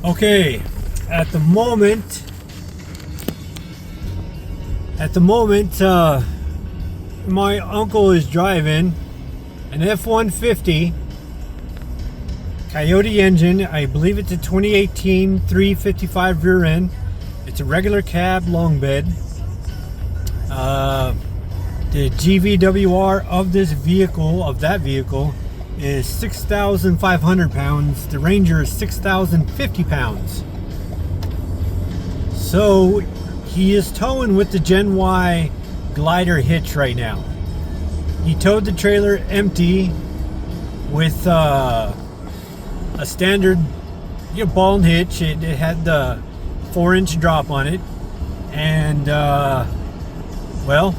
Okay, at the moment, my uncle is driving an F150 Coyote engine. I believe it's a 2018 355 rear end. It's a regular cab long bed. The GVWR of that vehicle, is 6,500 pounds. The Ranger is 6,050 pounds. So he is towing with the Gen Y glider hitch right now. He towed the trailer empty with a standard ball and hitch. It had the 4-inch drop on it, and well,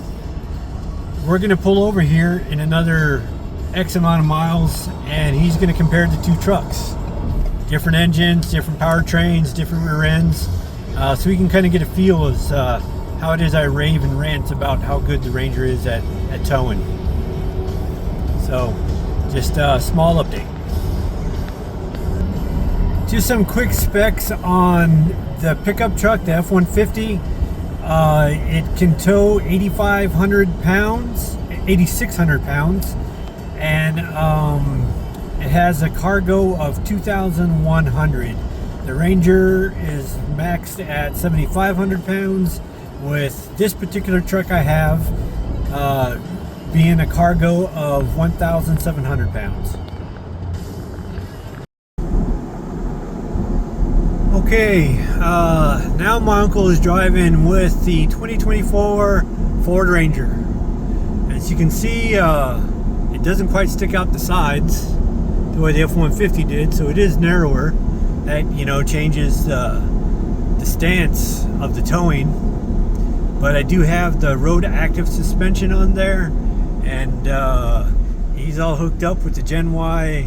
we're gonna pull over here in another X amount of miles, and he's gonna compare the two trucks, different engines, different powertrains, different rear ends, so we can kind of get a feel as how it is I rave and rant about how good the Ranger is at towing. So just a small update. Just some quick specs on the pickup truck, the F150. It can tow 8,600 pounds, and it has a cargo of 2,100. The Ranger is maxed at 7,500 pounds, with this particular truck I have being a cargo of 1,700 pounds. Okay, now my uncle is driving with the 2024 Ford Ranger. As you can see, it doesn't quite stick out the sides the way the F150 did, so it is narrower. That changes the stance of the towing. But I do have the road active suspension on there, and he's all hooked up with the Gen Y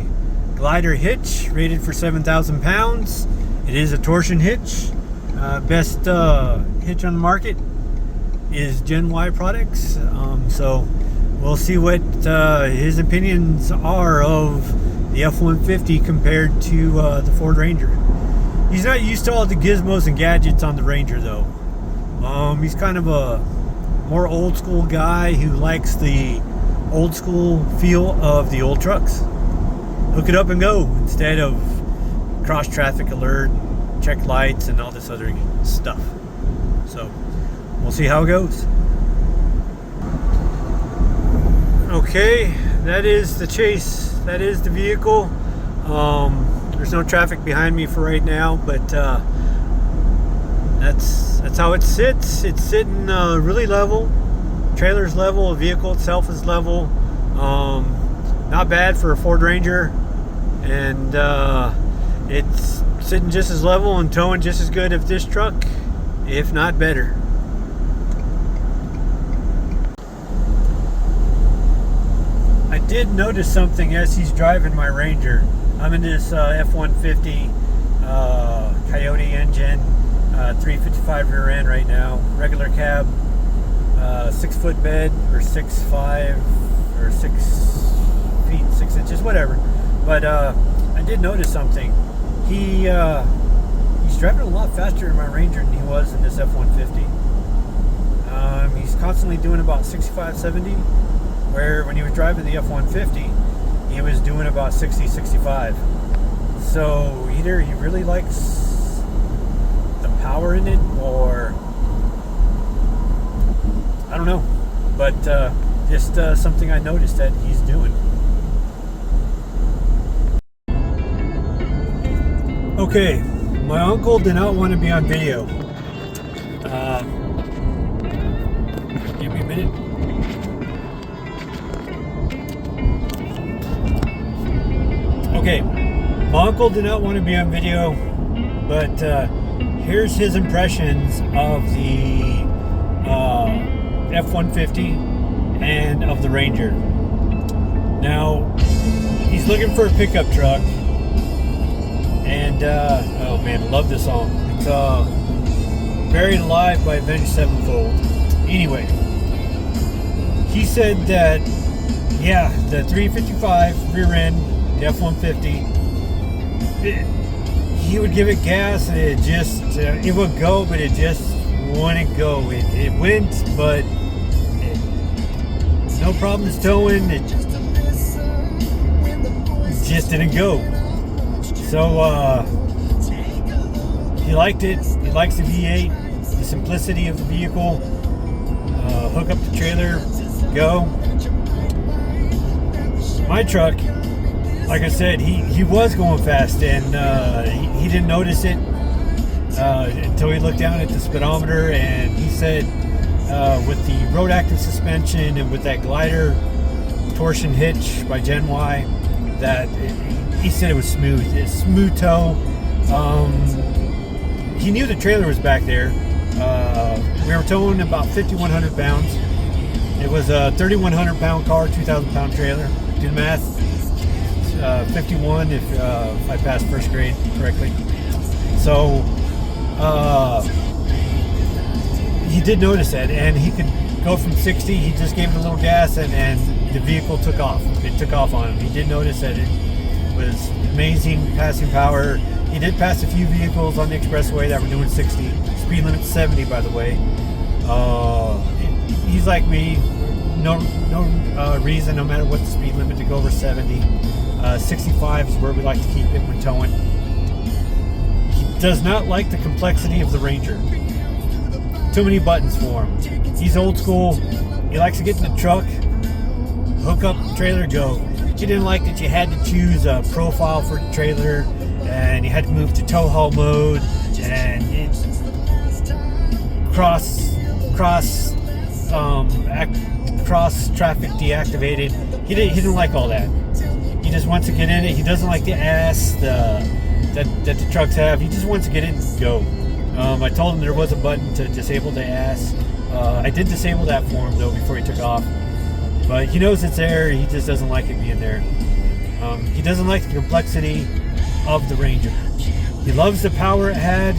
glider hitch, rated for 7,000 pounds. It is a torsion hitch. Best hitch on the market is Gen Y products. So we'll see what his opinions are of the F150 compared to the Ford Ranger. He's not used to all the gizmos and gadgets on the Ranger though. He's kind of a more old school guy who likes the old school feel of the old trucks. Hook it up and go instead of cross traffic alert, check lights, and all this other stuff. So we'll see how it goes. Okay, that is the Chase. That is the vehicle. There's no traffic behind me for right now, but that's how it sits. It's sitting really level. Trailer's level. The vehicle itself is level. Not bad for a Ford Ranger, and it's sitting just as level and towing just as good as this truck, if not better. I did notice something as he's driving my Ranger. I'm in this F150 Coyote engine, 355 rear end right now, regular cab, 6-foot bed, or 6'5", or 6 feet 6 inches, whatever. But I did notice something. He's driving a lot faster in my Ranger than he was in this F150. He's constantly doing about 65, 70, where when he was driving the F150, he was doing about 60, 65. So either he really likes the power in it, or I don't know. But just something I noticed that he's doing. Okay, my uncle did not want to be on video. Give me a minute. Okay, my uncle did not want to be on video, but here's his impressions of the F-150 and of the Ranger. Now, he's looking for a pickup truck, and oh man, love this song. It's Buried Alive by Avenged Sevenfold. Anyway, he said that, yeah, the 355 rear end, the F-150, he would give it gas and it just it would go, but it just wouldn't go. It went, but no problems towing. It just didn't go. So he liked it. He likes the V8, the simplicity of the vehicle. Hook up the trailer, go. My truck, like I said, he was going fast, and he didn't notice it until he looked down at the speedometer, and he said with the road active suspension and with that glider torsion hitch by Gen Y, that he said it was smooth. It's smooth tow. He knew the trailer was back there. We were towing about 5,100 pounds. It was a 3,100 pound car, 2,000 pound trailer. Do the math. 51 if I passed first grade correctly. So he did notice that, and he could go from 60. He just gave it a little gas, and the vehicle took off. It took off on him. He did notice that it was amazing passing power. He did pass a few vehicles on the expressway that were doing 60. Speed limit 70, by the way. He's like me. No reason, no matter what the speed limit, to go over 70. 65 is where we like to keep it when towing. He does not like the complexity of the Ranger. Too many buttons for him. He's old school. He likes to get in the truck, hook up the trailer, go. He didn't like that you had to choose a profile for the trailer, and you had to move to tow haul mode, and cross traffic deactivated. He didn't like all that. He just wants to get in it. He doesn't like the ass that the trucks have. He just wants to get in and go. I told him there was a button to disable the ass. I did disable that for him though before he took off. But he knows it's there. He just doesn't like it being there. He doesn't like the complexity of the Ranger. He loves the power it had.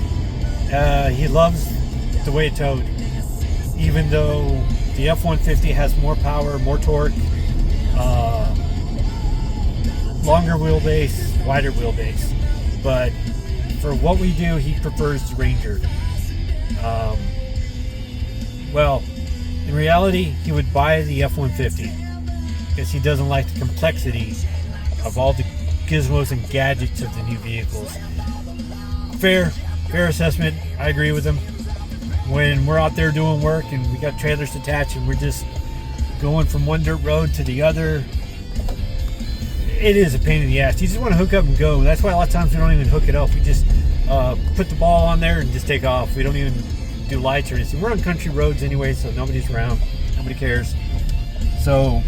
He loves the way it towed. Even though the F-150 has more power, more torque, longer wheelbase, wider wheelbase. But for what we do, he prefers the Ranger. Well, in reality, he would buy the F-150 because he doesn't like the complexity of all the gizmos and gadgets of the new vehicles. Fair assessment. I agree with him. When we're out there doing work and we got trailers attached and we're just going from one dirt road to the other, it is a pain in the ass. You just want to hook up and go. That's why a lot of times we don't even hook it up. We just put the ball on there and just take off. We don't even do lights or anything. We're on country roads anyway, so nobody's around. Nobody cares. So,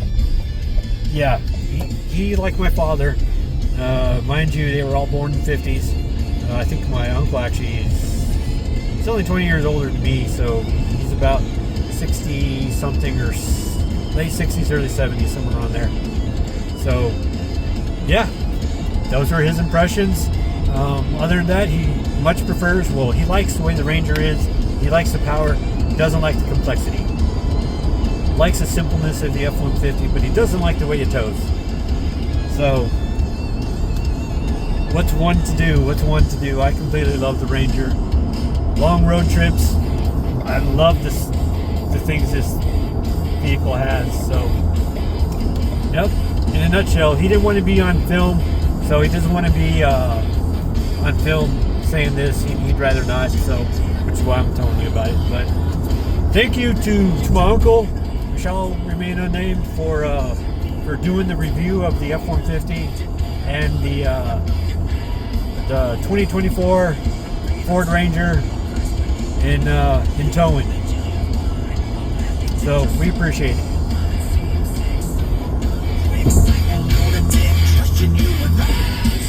yeah, he like my father. Mind you, they were all born in the 50s. I think my uncle actually he's only 20 years older than me, so he's about 60 something or late 60s, early 70s, somewhere around there. So, yeah, those were his impressions. Other than that, he much prefers, well, he likes the way the Ranger is. He likes the power. He doesn't like the complexity. Likes the simpleness of the F-150, but he doesn't like the way it tows. So, what's one to do? What's one to do? I completely love the Ranger. Long road trips. I love the things this vehicle has. So, yep. In a nutshell, he didn't want to be on film, so he doesn't want to be on film saying this. He'd rather not. So, which is why I'm telling you about it. But thank you to my uncle, shall remain unnamed, for doing the review of the F-150 and the 2024 Ford Ranger in towing. So we appreciate it.